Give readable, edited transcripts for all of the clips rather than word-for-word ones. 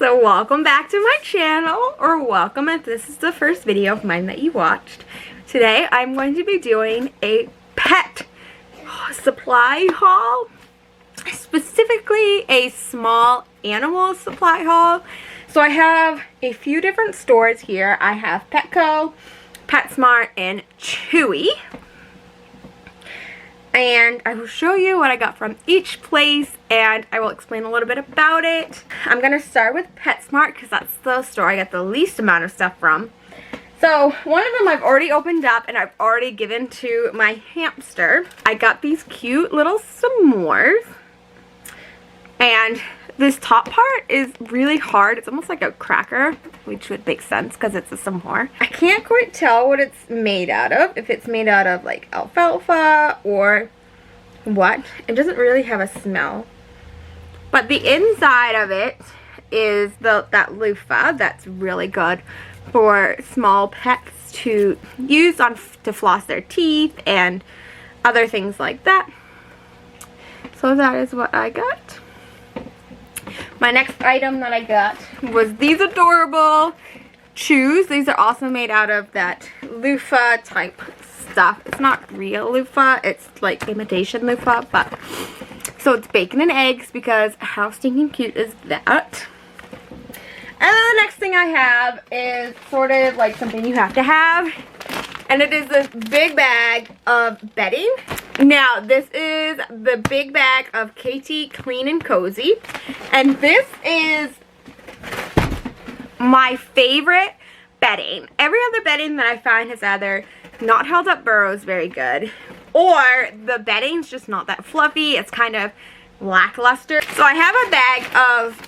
So welcome back to my channel, or welcome if this is the first video of mine that you watched. Today I'm going to be doing a pet supply haul, specifically a small animal supply haul. So I have a few different stores here. I have Petco, Petsmart, and Chewy. And I will show you what I got from each place, and I will explain a little bit about it. I'm going to start with Petsmart because that's the store I got the least amount of stuff from. So one of them I've already opened up and I've already given to my hamster. I got these cute little s'mores. And this top part is really hard. It's almost like a cracker, which would make sense because it's a s'more. I can't quite tell what it's made out of. If it's made out of like alfalfa or what. It doesn't really have a smell. But the inside of it is that loofah that's really good for small pets to use to floss their teeth and other things like that. So that is what I got. My next item that I got was these adorable chews. These are also made out of that loofah type stuff. It's not real loofah, it's like imitation loofah, but so it's bacon and eggs because how stinking cute is that? And then the next thing I have is sort of like something you have to have, and it is this big bag of bedding. Now, this is the big bag of KT Clean and Cozy, and this is my favorite bedding. Every other bedding that I find has either not held up burrows very good, or the bedding's just not that fluffy. It's kind of lackluster. So I have a bag of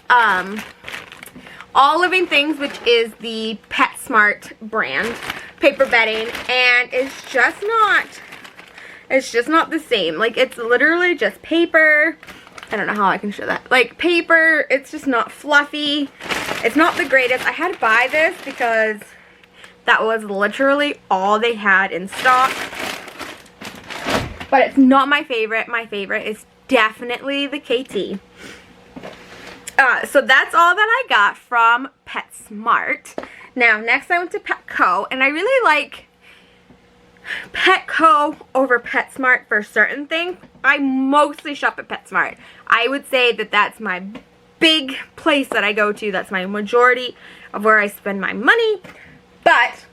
All Living Things, which is the Petsmart brand paper bedding, and it's just not the same. Like, it's literally just paper. I don't know how I can show that. Like, paper. It's just not fluffy. It's not the greatest. I had to buy this because that was literally all they had in stock. But it's not my favorite. My favorite is definitely the KT. So that's all that I got from Petsmart. Now, next I went to Petco, and I really like Petco over Petsmart for certain things. I mostly shop at Petsmart. I would say that that's my big place that I go to. That's my majority of where I spend my money. But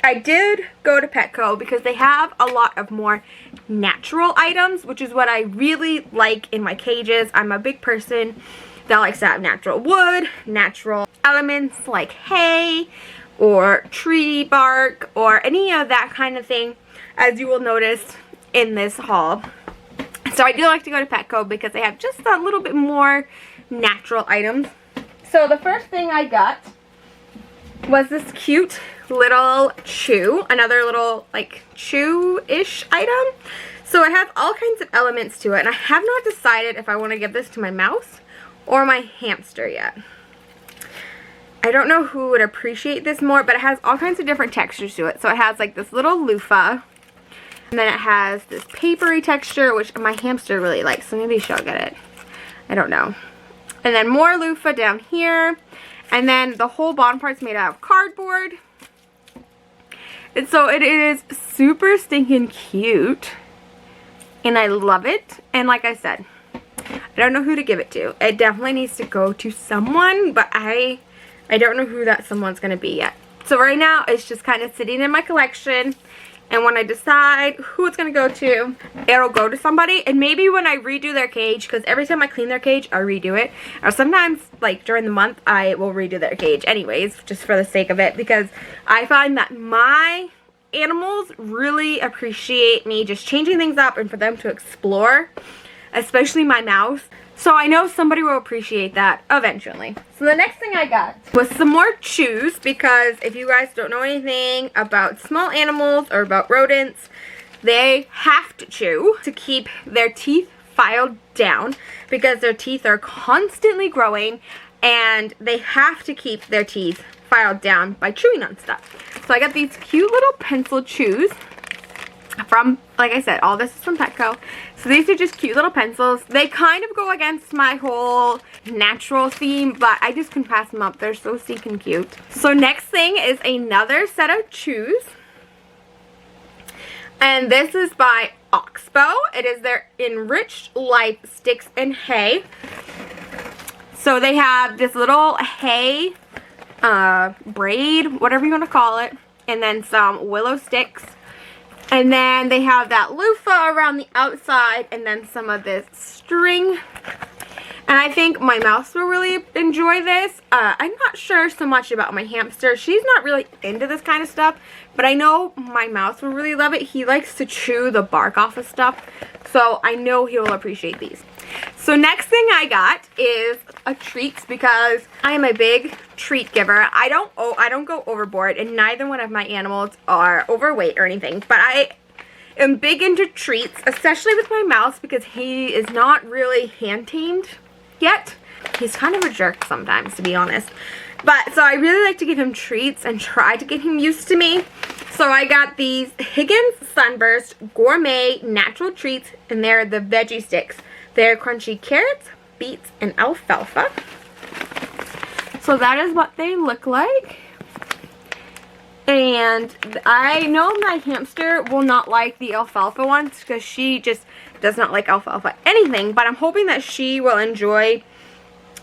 I did go to Petco because they have a lot of more natural items, which is what I really like in my cages. I'm a big person that likes to have natural wood, natural elements like hay or tree bark or any of that kind of thing, as you will notice in this haul. So I do like to go to Petco because they have just a little bit more natural items. So the first thing I got was this cute little chew, another little like chew-ish item. So it has all kinds of elements to it, and I have not decided if I want to give this to my mouse or my hamster yet. I don't know who would appreciate this more, but it has all kinds of different textures to it. So it has like this little loofah, and then it has this papery texture, which my hamster really likes, so maybe she'll get it. I don't know. And then more loofah down here, and then the whole bottom part's made out of cardboard. And so it is super stinking cute, and I love it. And like I said, I don't know who to give it to. It definitely needs to go to someone, but I don't know who that someone's going to be yet. So right now, it's just kind of sitting in my collection. And when I decide who it's going to go to, it'll go to somebody. And maybe when I redo their cage, because every time I clean their cage, I redo it. Or sometimes, like during the month, I will redo their cage anyways, just for the sake of it. Because I find that my animals really appreciate me just changing things up and for them to explore. Especially my mouse. So I know somebody will appreciate that eventually. So the next thing I got was some more chews, because if you guys don't know anything about small animals or about rodents, they have to chew to keep their teeth filed down because their teeth are constantly growing and they have to keep their teeth filed down by chewing on stuff. So I got these cute little pencil chews from like I said, all this is from Petco. So these are just cute little pencils. They kind of go against my whole natural theme, but I just couldn't pass them up. They're so stinking cute. So next thing is another set of chews. And this is by Oxbow. It is their Enriched Life Sticks and Hay. So they have this little hay braid, whatever you want to call it, and then some willow sticks. And then they have that loofah around the outside, and then some of this string. And I think my mouse will really enjoy this. I'm not sure so much about my hamster. She's not really into this kind of stuff, but I know my mouse will really love it. He likes to chew the bark off of stuff, so I know he will appreciate these. So next thing I got is a treats, because I am a big treat giver. I don't go overboard, and neither one of my animals are overweight or anything, but I am big into treats, especially with my mouse, because he is not really hand tamed yet. He's kind of a jerk sometimes, to be honest. But so I really like to give him treats and try to get him used to me. So I got these Higgins Sunburst Gourmet Natural Treats, and they're the Veggie Sticks. They're crunchy carrots, beets, and alfalfa. So that is what they look like. And I know my hamster will not like the alfalfa ones, because she just does not like alfalfa anything. But I'm hoping that she will enjoy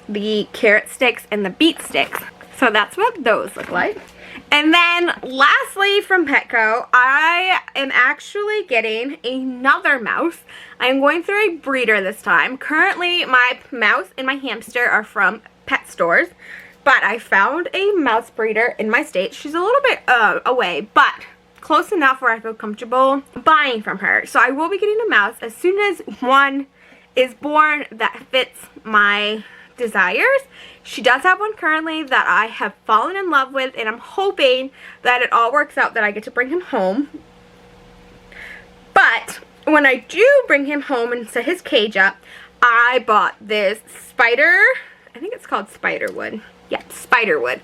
the carrot sticks and the beet sticks. So that's what those look like. And then lastly from Petco, I am actually getting another mouse. I'm going through a breeder this time. Currently my mouse and my hamster are from pet stores, but I found a mouse breeder in my state. She's a little bit away, but close enough where I feel comfortable buying from her. So I will be getting a mouse as soon as one is born that fits my desires. She does have one currently that I have fallen in love with, and I'm hoping that it all works out that I get to bring him home. But when I do bring him home and set his cage up, I bought this spider, I think it's called spiderwood. Yeah, spiderwood,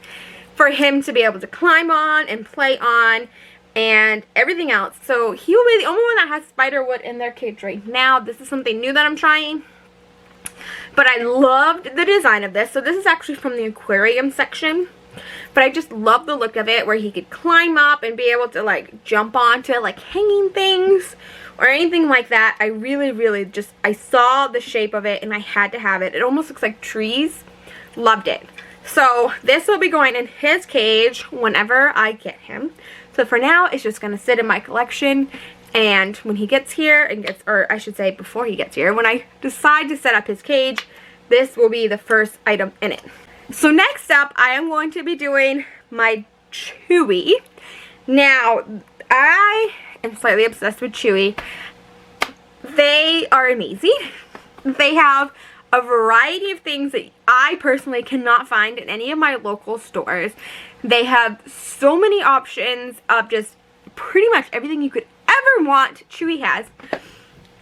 for him to be able to climb on and play on and everything else. So he will be the only one that has spiderwood in their cage right now. This is something new that I'm trying. But I loved the design of this. So this is actually from the aquarium section. But I just love the look of it, where he could climb up and be able to like jump onto like hanging things or anything like that. I really just, I saw the shape of it and I had to have it. It almost looks like trees. Loved it. So this will be going in his cage whenever I get him. So for now, it's just going to sit in my collection. And when he gets here, or I should say before he gets here, when I decide to set up his cage, this will be the first item in it. So next up, I am going to be doing my Chewy. Now, I am slightly obsessed with Chewy. They are amazing. They have a variety of things that I personally cannot find in any of my local stores. They have so many options of just pretty much everything you could ever want. Chewy has.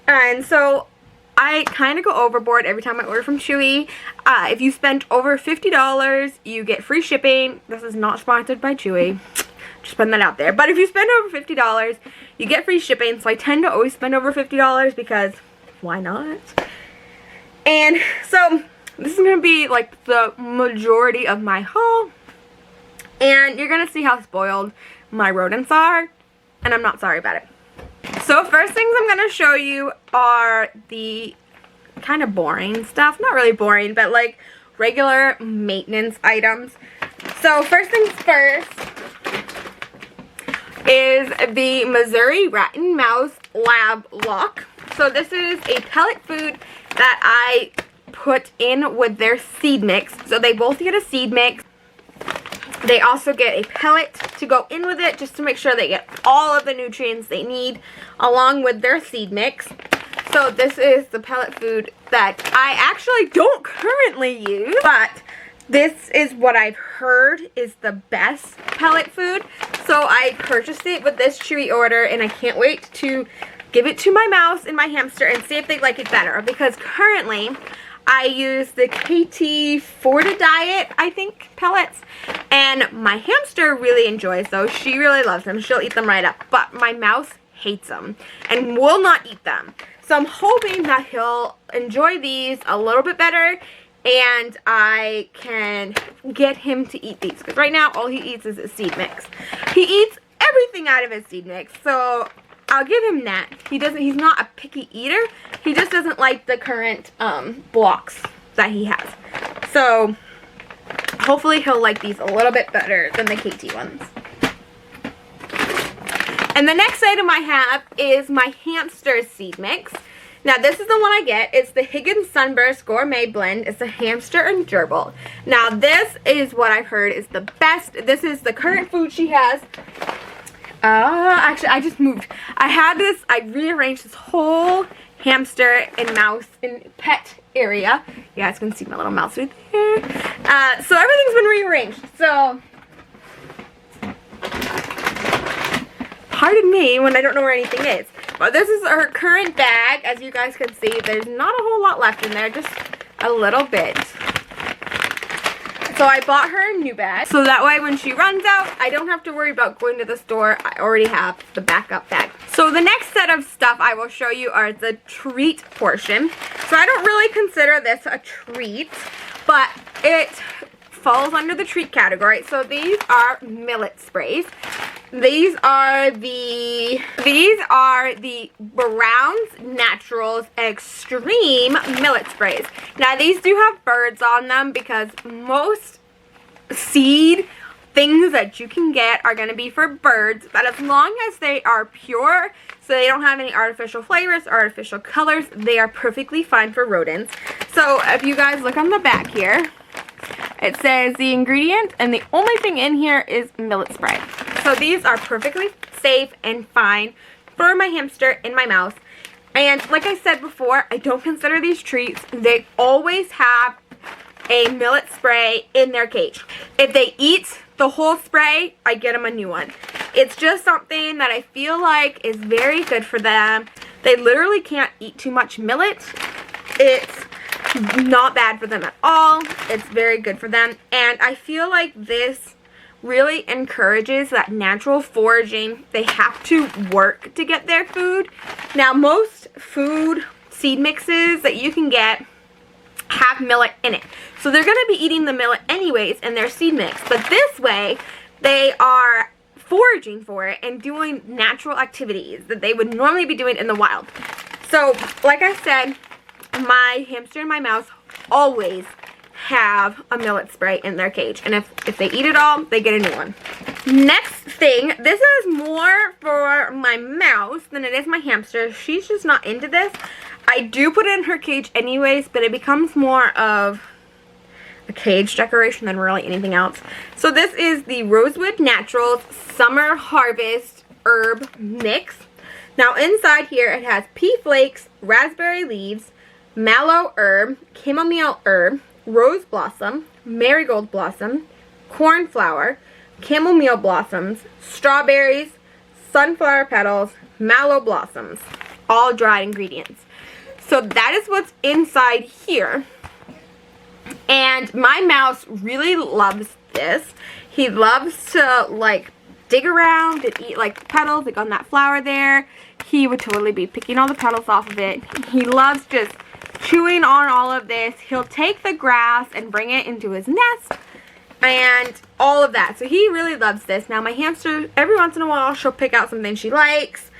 And so I kind of go overboard every time I order from Chewy. If you spend over $50, you get free shipping. This is not sponsored by Chewy. Just putting that out there. But if you spend over $50, you get free shipping. So I tend to always spend over $50 because why not? And so this is going to be like the majority of my haul. And you're going to see how spoiled my rodents are. And I'm not sorry about it. So first things I'm going to show you are the kind of boring stuff. Not really boring, but like regular maintenance items. So first things first is the Missouri Rat and Mouse Lab Lock. So this is a pellet food that I put in with their seed mix. So they both get a seed mix. They also get a pellet to go in with it, just to make sure they get all of the nutrients they need along with their seed mix. So this is the pellet food that I actually don't currently use, but this is what I've heard is the best pellet food. So I purchased it with this Chewy order, and I can't wait to give it to my mouse and my hamster and see if they like it better, because currently I use the KT Forta Diet, I think, pellets, and my hamster really enjoys those. She really loves them. She'll eat them right up. But my mouse hates them and will not eat them. So I'm hoping that he'll enjoy these a little bit better and I can get him to eat these. Because right now all he eats is a seed mix. He eats everything out of his seed mix. So I'll give him that. He's not a picky eater. He just doesn't like the current blocks that he has. So hopefully he'll like these a little bit better than the KT ones. And the next item I have is my Hamster Seed mix. Now this is the one I get. It's the Higgins Sunburst Gourmet Blend. It's a hamster and gerbil. Now this is what I've heard is the best. This is the current food she has. Actually I just moved. I rearranged this whole hamster and mouse and pet area. You guys can see my little mouse right there. So everything's been rearranged. So pardon me when I don't know where anything is. But this is her current bag. As you guys can see, there's not a whole lot left in there, just a little bit. So I bought her a new bag. So that way when she runs out, I don't have to worry about going to the store. I already have the backup bag. So the next set of stuff I will show you are the treat portion. So I don't really consider this a treat, but it falls under the treat category. So these are Millet Sprays. These are the Rosewood Naturals Extreme Millet Sprays. Now these do have birds on them because most seed things that you can get are going to be for birds, but as long as they are pure, so they don't have any artificial flavors, artificial colors, they are perfectly fine for rodents. So if you guys look on the back here, it says the ingredient and the only thing in here is millet spray. So these are perfectly safe and fine for my hamster and my mouse. And like I said before, I don't consider these treats. They always have a millet spray in their cage. If they eat the whole spray, I get them a new one. It's just something that I feel like is very good for them. They literally can't eat too much millet. It's not bad for them at all. It's very good for them. And I feel like this really encourages that natural foraging. They have to work to get their food. Now most food seed mixes that you can get have millet in it. So they're going to be eating the millet anyways in their seed mix. But this way, they are foraging for it and doing natural activities that they would normally be doing in the wild. So, like I said, my hamster and my mouse always have a millet spray in their cage. And if they eat it all, they get a new one. Next thing, this is more for my mouse than it is my hamster. She's just not into this. I do put it in her cage anyways, but it becomes more of a cage decoration than really anything else. So this is the Rosewood Naturals Summer Harvest Herb Mix. Now inside here it has pea flakes, raspberry leaves, mallow herb, chamomile herb, rose blossom, marigold blossom, cornflower, chamomile blossoms, strawberries, sunflower petals, mallow blossoms. All dried ingredients. So that is what's inside here. And my mouse really loves this. He loves to like dig around and eat like the petals, like on that flower there. He would totally be picking all the petals off of it. He loves just chewing on all of this. He'll take the grass and bring it into his nest and all of that. So he really loves this. Now my hamster, every once in a while, she'll pick out something she likes.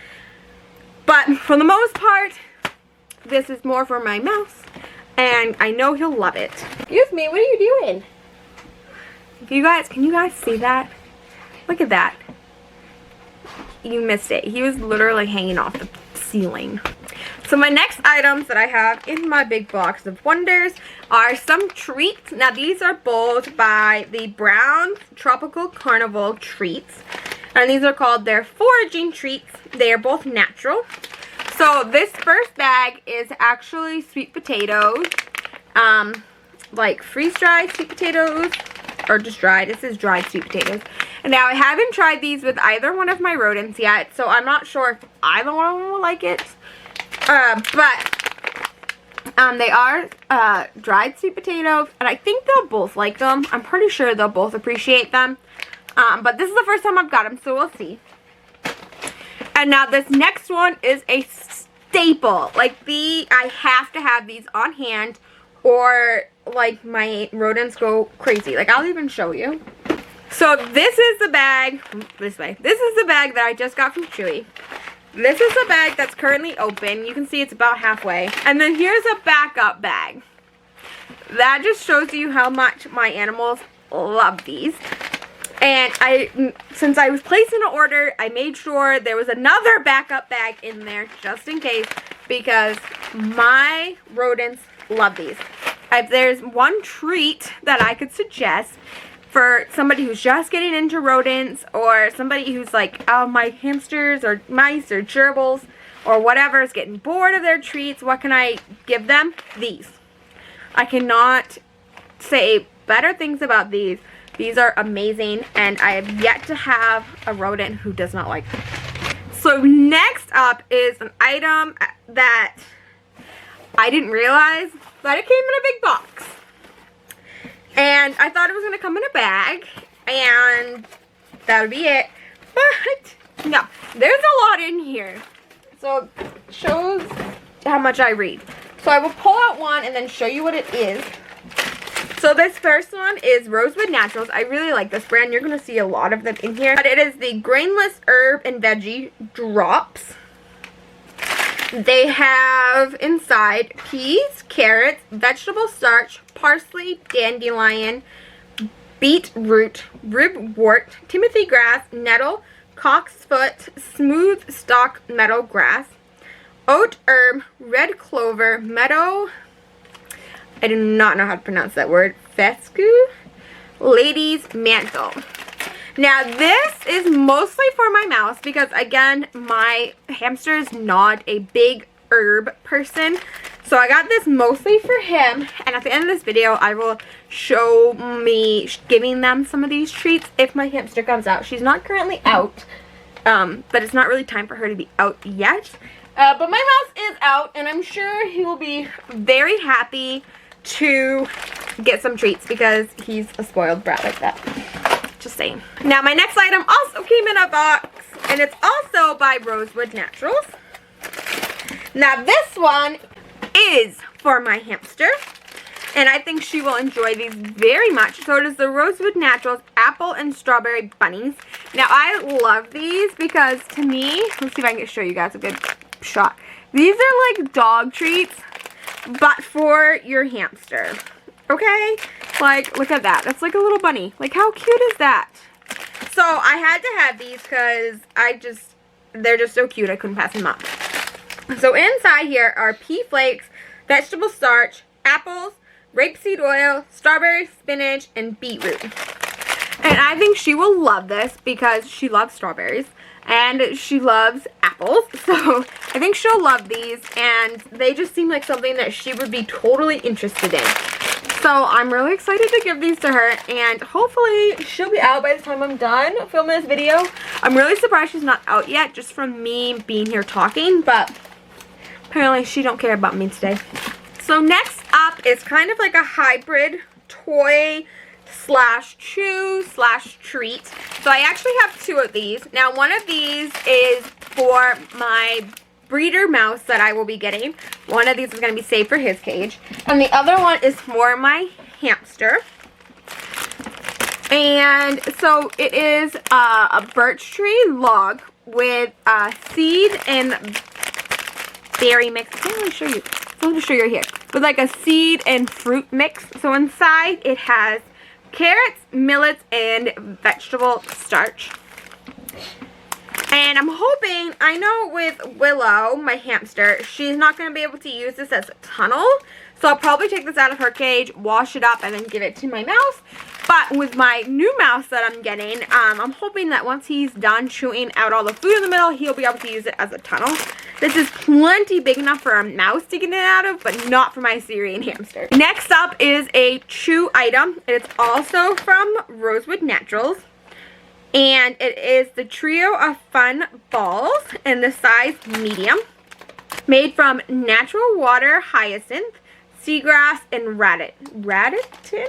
But for the most part, this is more for my mouse. And I know he'll love it. Excuse me, what are you doing? Can you guys see that? Look at that. You missed it. He was literally hanging off the ceiling. So my next items that I have in my big box of wonders are some treats. Now these are both by the Brown Tropical Carnival treats. And these are called their Foraging Treats. They are both natural. So this first bag is actually sweet potatoes. Like freeze-dried sweet potatoes. Or just dried. This is dried sweet potatoes. And now I haven't tried these with either one of my rodents yet. So I'm not sure if either one of them will like it. They are dried sweet potatoes, and I think they'll both like them. I'm pretty sure they'll both appreciate them. But this is the first time I've got them, so we'll see. And now this next one is a staple. Like I have to have these on hand or like my rodents go crazy. Like I'll even show you. So this is the bag, this way. This is the bag that I just got from Chewy. This is the bag that's currently open. You can see it's about halfway. And then here's a backup bag. That just shows you how much my animals love these. And since I was placing an order, I made sure there was another backup bag in there just in case, because my rodents love these. If there's one treat that I could suggest for somebody who's just getting into rodents, or somebody who's like, oh, my hamsters or mice or gerbils or whatever is getting bored of their treats, what can I give them? These. I cannot say better things about these. These are amazing, and I have yet to have a rodent who does not like them. So next up is an item that I didn't realize that it came in a big box. And I thought it was going to come in a bag, and that would be it. But no, there's a lot in here. So it shows how much I read. So I will pull out one and then show you what it is. So this first one is Rosewood Naturals. I really like this brand. You're going to see a lot of them in here. But it is the grainless herb and veggie drops. They have inside peas, carrots, vegetable starch, parsley, dandelion, beetroot, ribwort, timothy grass, nettle, cocksfoot, smooth stalk meadow grass, oat herb, red clover, meadow, I do not know how to pronounce that word, fescue, lady's mantle. Now this is mostly for my mouse because, again, my hamster is not a big herb person. So I got this mostly for him, and at the end of this video I will show me giving them some of these treats if my hamster comes out. She's not currently out, but it's not really time for her to be out yet. But my mouse is out, and I'm sure he will be very happy to get some treats because he's a spoiled brat like that. Just saying. Now my next item also came in a box, and it's also by Rosewood Naturals. Now this one is for my hamster, and I think she will enjoy these very much. So it is the Rosewood Naturals Apple and Strawberry Bunnies. Now I love these because, to me, let's see if I can show you guys a good shot. These are like dog treats, but for your hamster. Okay? Like, look at that. That's like a little bunny. Like, how cute is that? So I had to have these because they're just so cute. I couldn't pass them up. So inside here are pea flakes, vegetable starch, apples, rapeseed oil, strawberry, spinach, and beetroot. And I think she will love this because she loves strawberries and she loves apples. So I think she'll love these, and they just seem like something that she would be totally interested in. So I'm really excited to give these to her, and hopefully she'll be out by the time I'm done filming this video. I'm really surprised she's not out yet, just from me being here talking, but apparently she don't care about me today. So next up is kind of like a hybrid toy slash chew slash treat. So I actually have two of these. Now one of these is for my breeder mouse that I will be getting. One of these is going to be saved for his cage, and the other one is for my hamster. And so it is a birch tree log with seed and berry mix. I can't really show you. Let me show you here. With like a seed and fruit mix. So inside it has carrots, millets, and vegetable starch. And I'm hoping, I know with Willow, my hamster, she's not going to be able to use this as a tunnel. So I'll probably take this out of her cage, wash it up, and then give it to my mouse. But with my new mouse that I'm getting, I'm hoping that once he's done chewing out all the food in the middle, he'll be able to use it as a tunnel. This is plenty big enough for a mouse to get it out of, but not for my Syrian hamster. Next up is a chew item. It's also from Rosewood Naturals. And it is the Trio of Fun Balls in the size medium. Made from natural water hyacinth, seagrass, and radisson?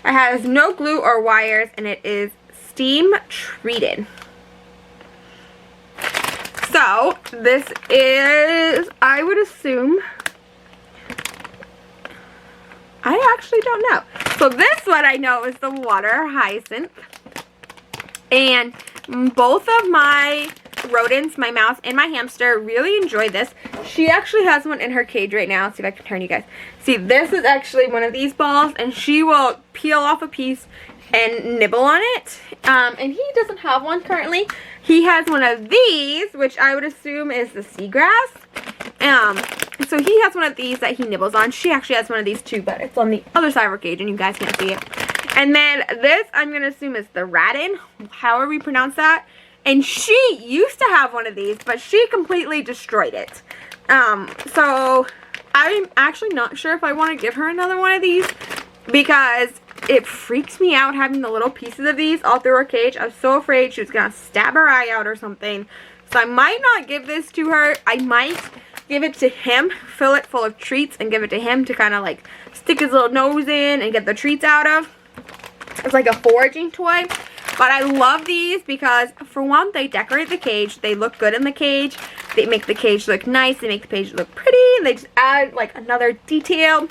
It has no glue or wires, and it is steam treated. So this is, I would assume, I actually don't know. So this one I know is the water hyacinth. And both of my rodents, my mouse and my hamster, really enjoy this. She actually has one in her cage right now. Let's see if I can turn you guys. See, this is actually one of these balls, and she will peel off a piece and nibble on it. And he doesn't have one currently. He has one of these, which I would assume is the seagrass. So he has one of these that he nibbles on. She actually has one of these too, but it's on the other side of her cage and you guys can't see it. And then this, I'm going to assume, is the rattan, however we pronounce that. And she used to have one of these, but she completely destroyed it. So I'm actually not sure if I want to give her another one of these, because it freaks me out having the little pieces of these all through her cage. I was so afraid she was going to stab her eye out or something. So I might not give this to her. I might give it to him, fill it full of treats, and give it to him to kind of like stick his little nose in and get the treats out of. It's like a foraging toy. But I love these because, for one, they decorate the cage. They look good in the cage. They make the cage look nice. They make the cage look pretty. And they just add like another detail.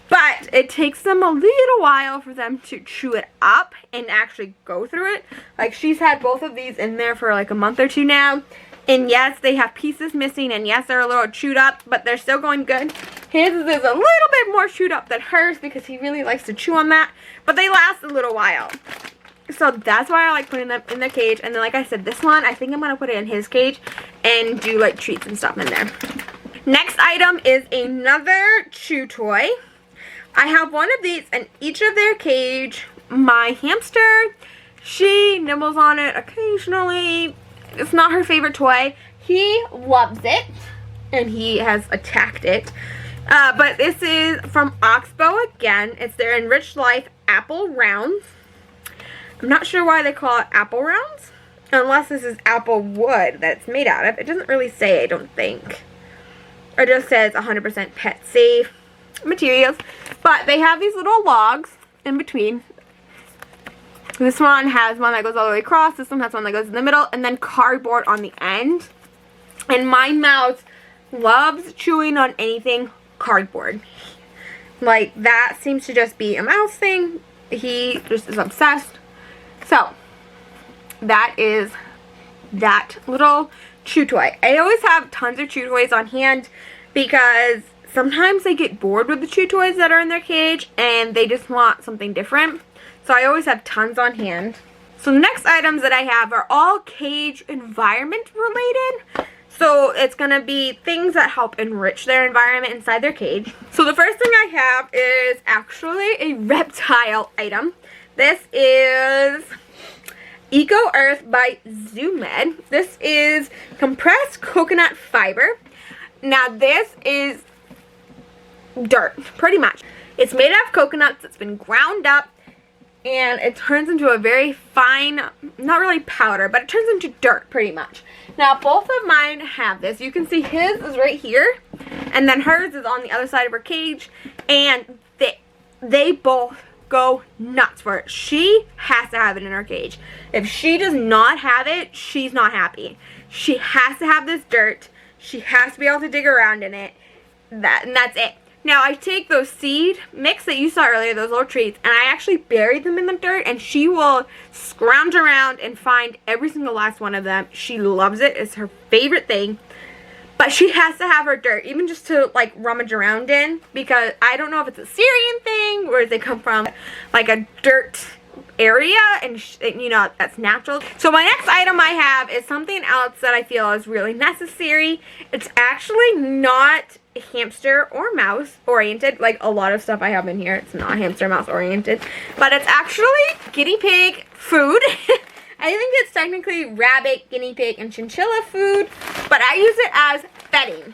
But it takes them a little while for them to chew it up and actually go through it. Like, she's had both of these in there for like a month or two now. And yes, they have pieces missing, and yes, they're a little chewed up, but they're still going good. His is a little bit more chewed up than hers because he really likes to chew on that, but they last a little while. So that's why I like putting them in the cage. And then, like I said, this one, I think I'm going to put it in his cage and do like treats and stuff in there. Next item is another chew toy. I have one of these in each of their cage. My hamster, she nibbles on it occasionally. It's not her favorite toy. He loves it, and he has attacked it. But this is from Oxbow again. It's their Enriched Life Apple Rounds. I'm not sure why they call it Apple Rounds, unless this is apple wood that it's made out of. It doesn't really say, I don't think. It just says 100% pet safe materials. But they have these little logs in between. This one has one that goes all the way across. This one has one that goes in the middle. And then cardboard on the end. And my mouse loves chewing on anything cardboard. Like, that seems to just be a mouse thing. He just is obsessed. So, that is that little chew toy. I always have tons of chew toys on hand because sometimes they get bored with the chew toys that are in their cage and they just want something different. So I always have tons on hand. So the next items that I have are all cage environment related. So it's going to be things that help enrich their environment inside their cage. So the first thing I have is actually a reptile item. This is Eco Earth by ZooMed. This is compressed coconut fiber. Now this is dirt, pretty much. It's made out of coconuts. It's been ground up. And it turns into a very fine, not really powder, but it turns into dirt pretty much. Now both of mine have this. You can see his is right here. And then hers is on the other side of her cage. And they both go nuts for it. She has to have it in her cage. If she does not have it, she's not happy. She has to have this dirt. She has to be able to dig around in it. And that's it. Now I take those seed mix that you saw earlier, those little treats, and I actually bury them in the dirt, and she will scrounge around and find every single last one of them. She loves it. It's her favorite thing. But she has to have her dirt, even just to like rummage around in, because I don't know if it's a Syrian thing, where they come from like a dirt area, and you know, that's natural. So my next item I have is something else that I feel is really necessary. It's actually not hamster or mouse oriented, like a lot of stuff I have in here. It's not hamster mouse oriented, but it's actually guinea pig food. I think it's technically rabbit, guinea pig, and chinchilla food, but I use it as bedding.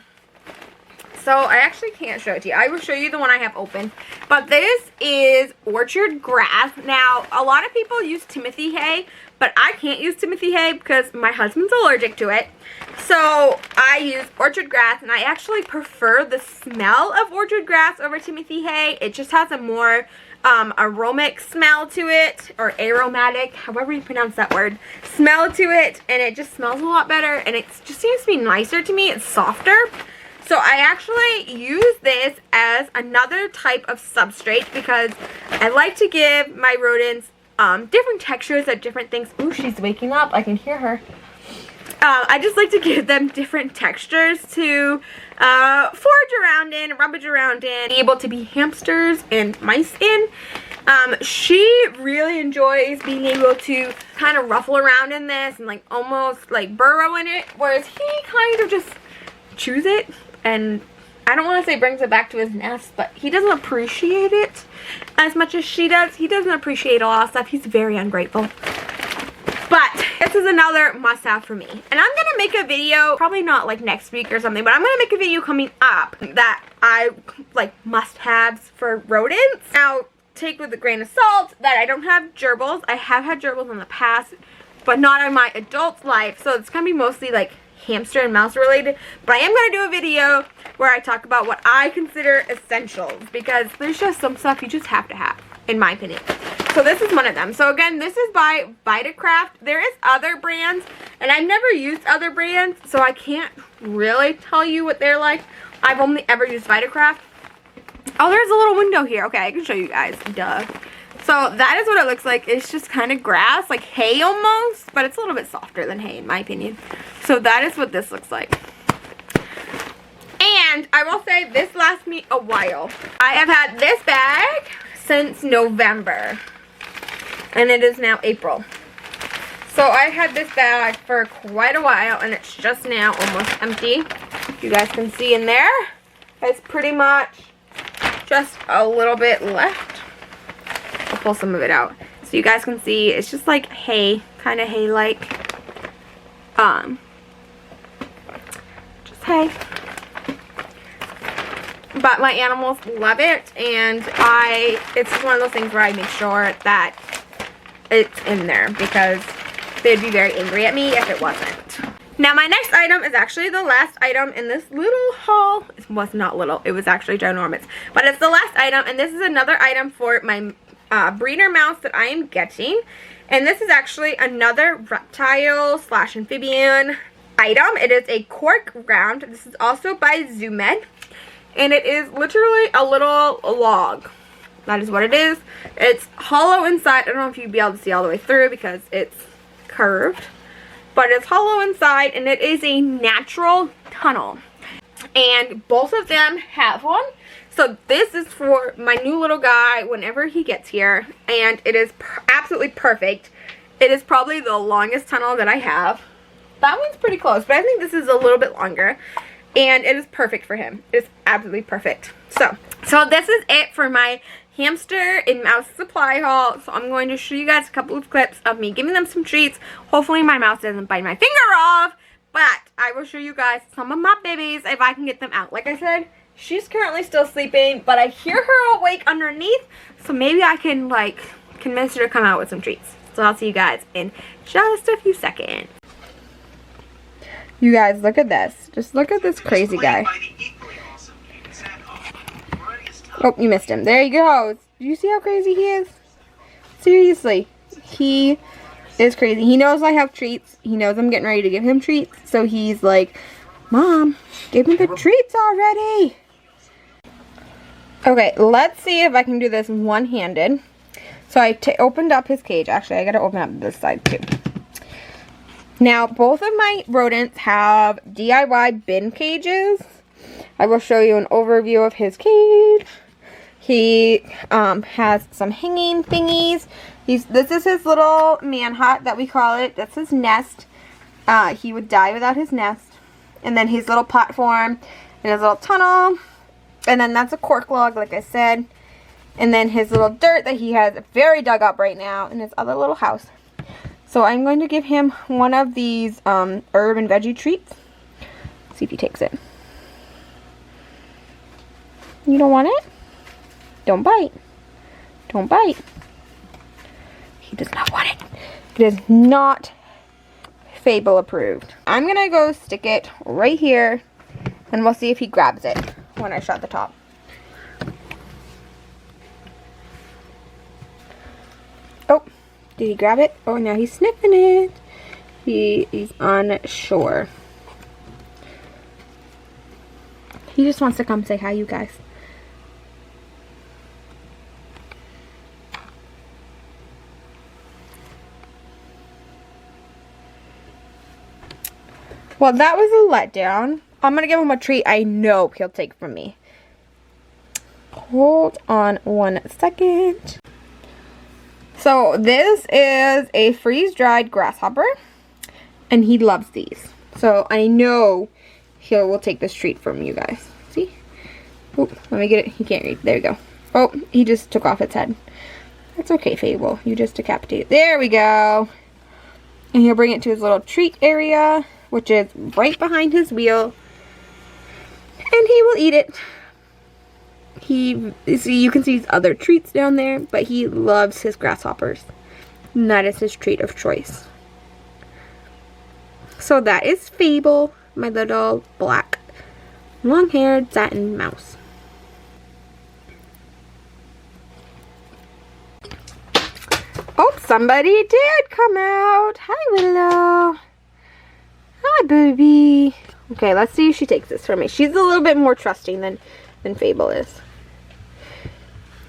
So I actually can't show it to you. I will show you the one I have open. But this is orchard grass. Now, a lot of people use Timothy hay, but I can't use Timothy hay because my husband's allergic to it. So I use orchard grass, and I actually prefer the smell of orchard grass over Timothy hay. It just has a more aromatic smell to it, or aromatic, however you pronounce that word, smell to it, and it just smells a lot better, and it just seems to be nicer to me. It's softer. So I actually use this as another type of substrate because I like to give my rodents different textures of different things. Ooh, she's waking up. I can hear her. I just like to give them different textures to forage around in, rummage around in, be able to be hamsters and mice in. She really enjoys being able to kind of ruffle around in this and like almost like burrow in it, whereas he kind of just chews it, and I don't want to say brings it back to his nest, but he doesn't appreciate it as much as she does. He doesn't appreciate a lot of stuff. He's very ungrateful. But this is another must-have for me. And I'm going to make a video, probably not like next week or something, but I'm going to make a video coming up that I like must-haves for rodents. Now, take with a grain of salt that I don't have gerbils. I have had gerbils in the past, but not in my adult life. So it's going to be mostly like hamster and mouse related. But I am going to do a video where I talk about what I consider essentials, because there's just some stuff you just have to have, in my opinion. So this is one of them. So again, this is by Vitacraft. There is other brands, and I've never used other brands, so I can't really tell you what they're like. I've only ever used Vitacraft. Oh, there's a little window here. Okay, I can show you guys. Duh. So that is what it looks like. It's just kind of grass, like hay almost, but it's a little bit softer than hay in my opinion. So that is what this looks like. And I will say this lasts me a while. I have had this bag since November, and it is now April. So I had this bag for quite a while, and it's just now almost empty. You guys can see in there, it's pretty much just a little bit left. I'll pull some of it out so you guys can see. It's just like hay, kind of hay-like. Just hay. But my animals love it, and it's just one of those things where I make sure that it's in there because they'd be very angry at me if it wasn't. Now my next item is actually the last item in this little haul. It was not little, it was actually ginormous. But it's the last item, and this is another item for my breeder mouse that I am getting. And this is actually another reptile / amphibian item. It is a cork round. This is also by Zoomed. And it is literally a little log. That is what it is. It's hollow inside. I don't know if you'd be able to see all the way through because it's curved. But it's hollow inside, and it is a natural tunnel. And both of them have one. So this is for my new little guy whenever he gets here. And it is absolutely perfect. It is probably the longest tunnel that I have. That one's pretty close, but I think this is a little bit longer. And it is perfect for him. It's absolutely perfect. So this is it for my hamster and mouse supply haul. So I'm going to show you guys a couple of clips of me giving them some treats. Hopefully my mouse doesn't bite my finger off. But I will show you guys some of my babies if I can get them out. Like I said, she's currently still sleeping, but I hear her awake underneath. So maybe I can like convince her to come out with some treats. So I'll see you guys in just a few seconds. You guys, look at this. Just look at this crazy guy. Oh, you missed him. There he goes. Do you see how crazy he is? Seriously. He is crazy. He knows I have treats. He knows I'm getting ready to give him treats. So he's like, Mom, give me the treats already. Okay, let's see if I can do this one-handed. So I opened up his cage. Actually, I got to open up this side too. Now, both of my rodents have DIY bin cages. I will show you an overview of his cage. He has some hanging thingies. This is his little man hut that we call it. That's his nest. He would die without his nest. And then his little platform and his little tunnel. And then that's a cork log, like I said. And then his little dirt that he has very dug up right now in his other little house. So I'm going to give him one of these herb and veggie treats. See if he takes it. You don't want it? Don't bite. Don't bite. He does not want it. It is not Fable approved. I'm gonna go stick it right here and we'll see if he grabs it when I shut the top. Oh, did he grab it? Oh, now he's sniffing it. He's unsure. He just wants to come say hi, you guys. Well, that was a letdown. I'm going to give him a treat I know he'll take from me. Hold on 1 second. So, this is a freeze-dried grasshopper. And he loves these. So, I know he will take this treat from you guys. See? Oh, let me get it. He can't read. There we go. Oh, he just took off its head. That's okay, Fable. You just decapitated. There we go. And he'll bring it to his little treat area, which is right behind his wheel. And he will eat it. See, you can see his other treats down there, but he loves his grasshoppers. And that is his treat of choice. So that is Fable, my little black, long-haired satin mouse. Oh, somebody did come out. Hi, Willow. Hi, baby. Okay, let's see if she takes this from me. She's a little bit more trusting than Fable is.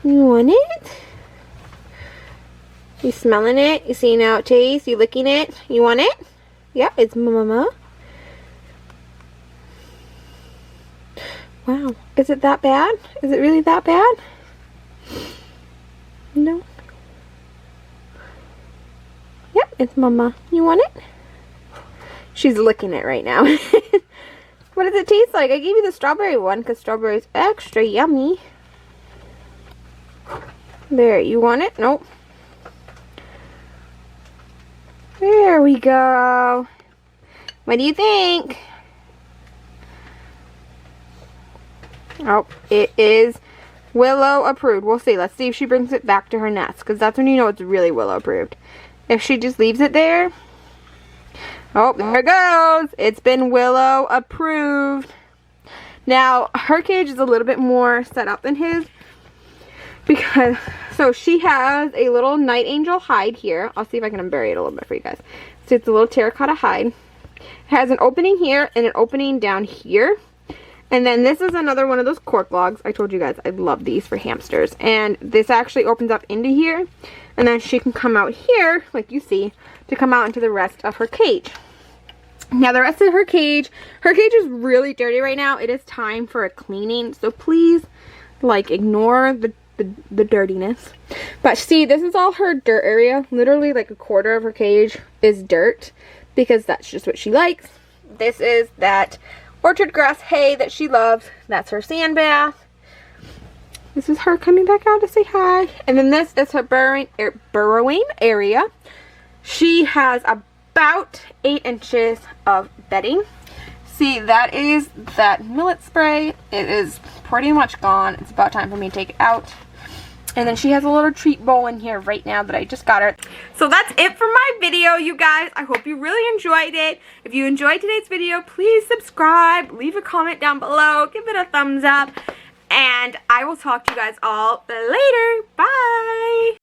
You want it? You smelling it? You seeing how it tastes? You licking it? You want it? Yeah, it's mama. Wow, is it that bad? Is it really that bad? No. Yep, it's mama. You want it? She's licking it right now. What does it taste like? I gave you the strawberry one because strawberry is extra yummy. There, you want it? Nope. There we go. What do you think? Oh, it is Willow approved. We'll see. Let's see if she brings it back to her nest, because that's when you know it's really Willow approved. If she just leaves it there. Oh, there it goes. It's been Willow approved. Now, her cage is a little bit more set up than his. Because, so she has a little night angel hide here. I'll see if I can unbury it a little bit for you guys. So it's a little terracotta hide. It has an opening here and an opening down here. And then this is another one of those cork logs. I told you guys I love these for hamsters. And this actually opens up into here. And then she can come out here, like you see, to come out into the rest of her cage. Now the rest of her cage is really dirty right now. It is time for a cleaning. So please, like, ignore the dirtiness. But see, this is all her dirt area. Literally like a quarter of her cage is dirt because that's just what she likes. This is that orchard grass hay that she loves. That's her sand bath. This is her coming back out to say hi. And then this is her burrowing area. She has about 8 inches of bedding. See, that is that millet spray. It is pretty much gone. It's about time for me to take it out. And then she has a little treat bowl in here right now that I just got her. So that's it for my video, you guys. I hope you really enjoyed it. If you enjoyed today's video, please subscribe, leave a comment down below, give it a thumbs up, and I will talk to you guys all later. Bye!